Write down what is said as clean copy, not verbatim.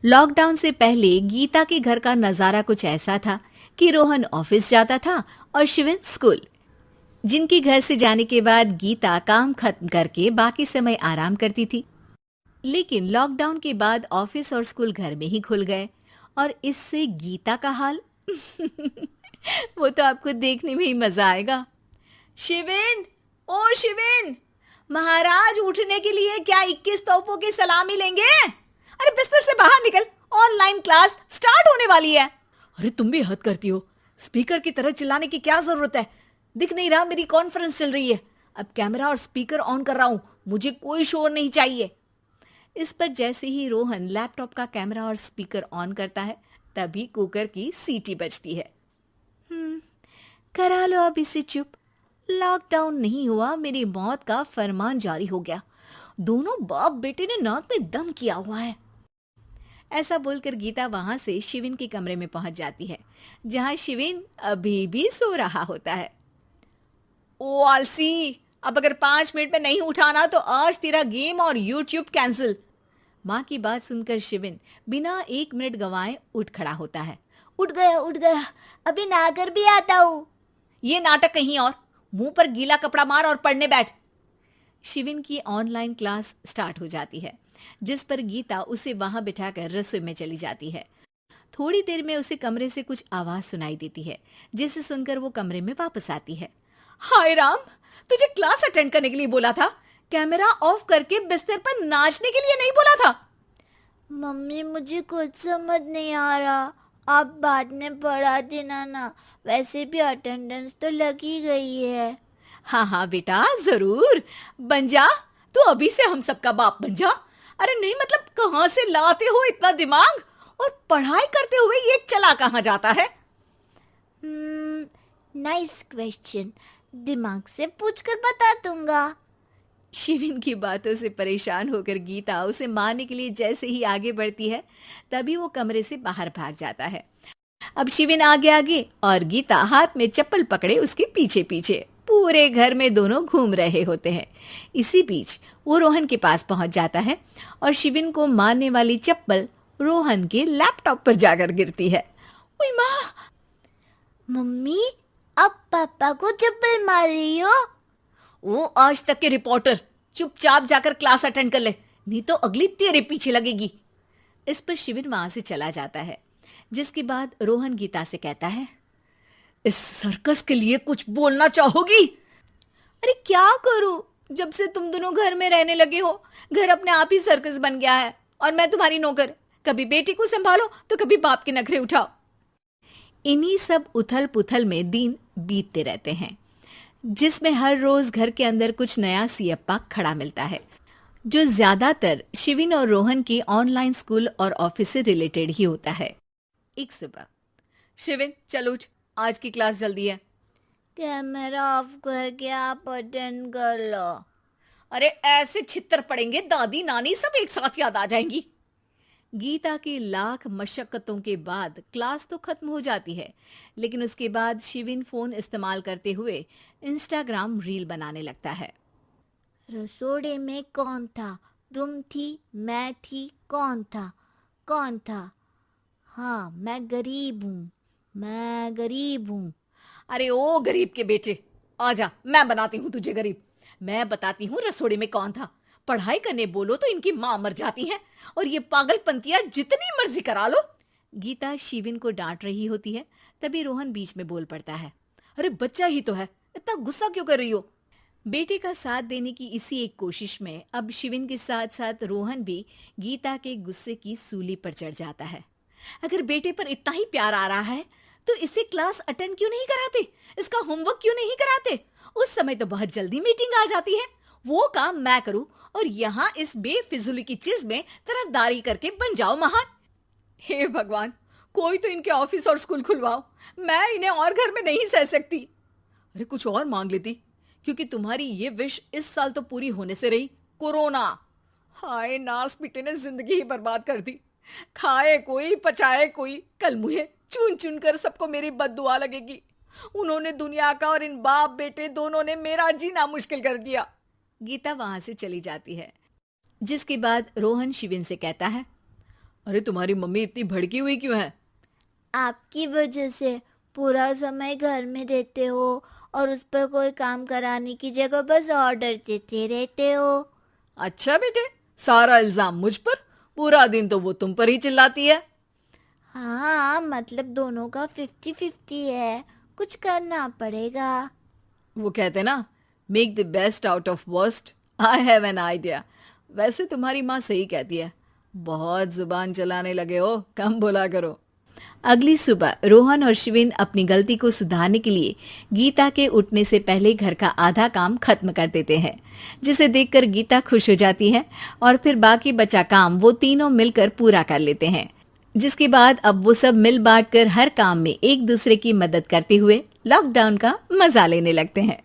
Lockdown से पहले गीता के घर का नजारा कुछ ऐसा था कि रोहन ऑफिस जाता था और शिविन स्कूल। जिनके घर से जाने के बाद गीता काम खत्म करके बाकी समय आराम करती थी। लेकिन लॉकडाउन के बाद ऑफिस और स्कूल घर में ही खुल गए और इससे गीता का हाल वो तो आपको देखने में ही मजा आएगा। शिविन, ओ शिविन, महाराज उठने के लिए क्या 21 तोपों की सलामी लेंगे? अरे बिस्तर से बाहर निकल, ऑनलाइन क्लास स्टार्ट होने वाली है। अरे तुम भी हद करती हो, स्पीकर की तरह चिल्लाने की क्या जरूरत है? दिख नहीं रहा मेरी कॉन्फ्रेंस चल रही है। अब कैमरा और स्पीकर ऑन कर रहा हूं, मुझे कोई शोर नहीं चाहिए। इस पर जैसे ही रोहन लैपटॉप का कैमरा और स्पीकर ऑन करता है तभी कुकर की सीटी बजती है। करा लो अब इसे चुप। लॉकडाउन नहीं हुआ, मेरी मौत का फरमान जारी हो गया। दोनों बाप बेटे ने नाक में दम किया हुआ है। ऐसा बोलकर गीता वहां से शिविन के कमरे में पहुंच जाती है, जहां शिविन अभी भी सो रहा होता है। ओ आलसी, अब अगर 5 मिनट में नहीं उठाना तो आज तेरा गेम और यूट्यूब कैंसिल। माँ की बात सुनकर शिविन बिना 1 मिनट गंवाए उठ खड़ा होता है। उठ गया, अभी नहाकर भी आता हूँ। ये नाटक कहीं और, मुंह पर गीला कपड़ा मार और पढ़ने बैठ। शिविन की ऑनलाइन क्लास स्टार्ट हो जाती है, जिस पर गीता उसे वहां बिठाकर रसोई में चली जाती है। थोड़ी देर में उसे कमरे से कुछ आवाज सुनाई देती है, जिसे सुनकर वो कमरे में वापस आती है। हाय राम, तुझे क्लास अटेंड करने के लिए बोला था, कैमरा ऑफ करके बिस्तर पर नाचने के लिए नहीं बोला था। मम्मी मुझे कुछ समझ नहीं आ रहा, आप बाद में पढ़ा देना ना, वैसे भी अटेंडेंस तो लगी गई है। हाँ हाँ बेटा, जरूर बन जा। तू अभी से हम सबका बाप बन जा। अरे नहीं मतलब कहाँ से लाते हो इतना दिमाग, और पढ़ाई करते हुए ये चला कहाँ जाता है? नाइस क्वेश्चन, दिमाग से पूछकर बता दूंगा। शिविन की बातों से परेशान होकर गीता उसे मारने के लिए जैसे ही आगे बढ़ती है तभी वो कमरे से बाहर भाग जाता है। अब शिविन आगे आगे और गीता हाथ में चप्पल पकड़े उसके पीछे पीछे पूरे घर में दोनों घूम रहे होते हैं। इसी बीच वो रोहन के पास पहुंच जाता है और शिविन को मारने वाली चप्पल रोहन के लैपटॉप पर जाकर गिरती है। ओए माँ! मम्मी, अब पापा को चप्पल मार रही हो? वो आज तक के रिपोर्टर, चुपचाप जाकर क्लास अटेंड कर ले, नहीं तो अगली तेरे पीछे लगेगी। इस पर शिविन वहां से चला जाता है, जिसके बाद रोहन गीता से कहता है, इस सर्कस के लिए कुछ बोलना चाहोगी? अरे क्या करूं, जब से तुम दोनों घर में रहने लगे हो, घर अपने आप ही सर्कस बन गया है और मैं तुम्हारी नौकर। कभी बेटी को संभालो तो कभी बाप के नखरे उठाओ। इन्हीं सब उथल पुथल में दिन बीतते रहते हैं, जिसमें हर रोज घर के अंदर कुछ नया सियप्पा खड़ा मिलता है, जो ज्यादातर शिविन और रोहन के ऑनलाइन स्कूल और ऑफिस से रिलेटेड ही होता है। एक सुबह, शिविन चल उठ, आज की क्लास जल्दी है। कैमरा ऑफ करके आप अटेंड कर लो। अरे ऐसे छित्तर पड़ेंगे, दादी नानी सब एक साथ याद आ जाएंगी। गीता की लाख मशक्कतों के बाद क्लास तो खत्म हो जाती है, लेकिन उसके बाद शिविन फोन इस्तेमाल करते हुए इंस्टाग्राम रील बनाने लगता है। रसोड़े में कौन था? तुम थी, मैं थी, कौन था? कौन था? हाँ, मैं गरीब हूँ। अरे ओ गरीब के बेटे, आजा, मैं बनाती हूँ तुझे गरीब। मैं बताती हूँ रसोड़े में कौन था। पढ़ाई करने बोलो तो इनकी माँ मर जाती है, और ये पागलपंतियां जितनी मर्जी करा लो। गीता शिविन को डांट रही होती है, तभी रोहन बीच में बोल पड़ता है। अरे बच्चा ही तो है, इतना गुस्सा क्यों कर रही हो? बेटे का साथ देने की इसी एक कोशिश में अब शिविन के साथ साथ रोहन भी गीता के गुस्से की सूली पर चढ़ जाता है। अगर बेटे पर इतना ही प्यार आ रहा है तो इसे क्लास अटेंड क्यों नहीं कराते, इसका होमवर्क क्यों नहीं कराते? उस समय तो बहुत जल्दी मीटिंग आ जाती है, वो काम मैं करूं और यहाँ इस बेफिजुली की चीज में तरफदारी करके बन जाओ महान। हे भगवान, कोई तो इनके ऑफिस और स्कूल खुलवाओ, मैं इन्हें और घर में नहीं सह सकती। अरे कुछ और मांग लेती, क्योंकि तुम्हारी ये विश इस साल तो पूरी होने से रही, कोरोना। हाय नास बेटे ने जिंदगी ही बर्बाद कर दी। खाए कोई पचाए कोई, कल मुझे चुन चुन कर सबको मेरी बद्दुआ लगेगी। उन्होंने दुनिया का और इन बाप बेटे दोनों ने मेरा जीना मुश्किल कर दिया। गीता वहां से चली जाती है, जिसके बाद रोहन शिविन से कहता है, अरे तुम्हारी मम्मी इतनी भड़की हुई क्यों है? आपकी वजह से पूरा समय घर में रहते हो और उस पर कोई काम कराने की जगह बस ऑर्डर देते रहते हो। अच्छा बेटे, सारा इल्जाम मुझ पर? पूरा दिन तो वो तुम पर ही चिल्लाती है। हाँ, मतलब दोनों का 50-50 है, कुछ करना पड़ेगा। वो कहते ना, make the best out of worst. I have an idea. वैसे तुम्हारी माँ सही कहती है, बहुत जुबान चलाने लगे हो, कम बोला करो। अगली सुबह रोहन और शिविन अपनी गलती को सुधारने के लिए गीता के उठने से पहले घर का आधा काम खत्म कर देते हैं, जिसे देखकर गीता खुश हो जाती है और फिर बाकी बचा काम वो तीनों मिलकर पूरा कर लेते हैं। जिसके बाद अब वो सब मिल बांट कर हर काम में एक दूसरे की मदद करते हुए लॉकडाउन का मजा लेने लगते हैं।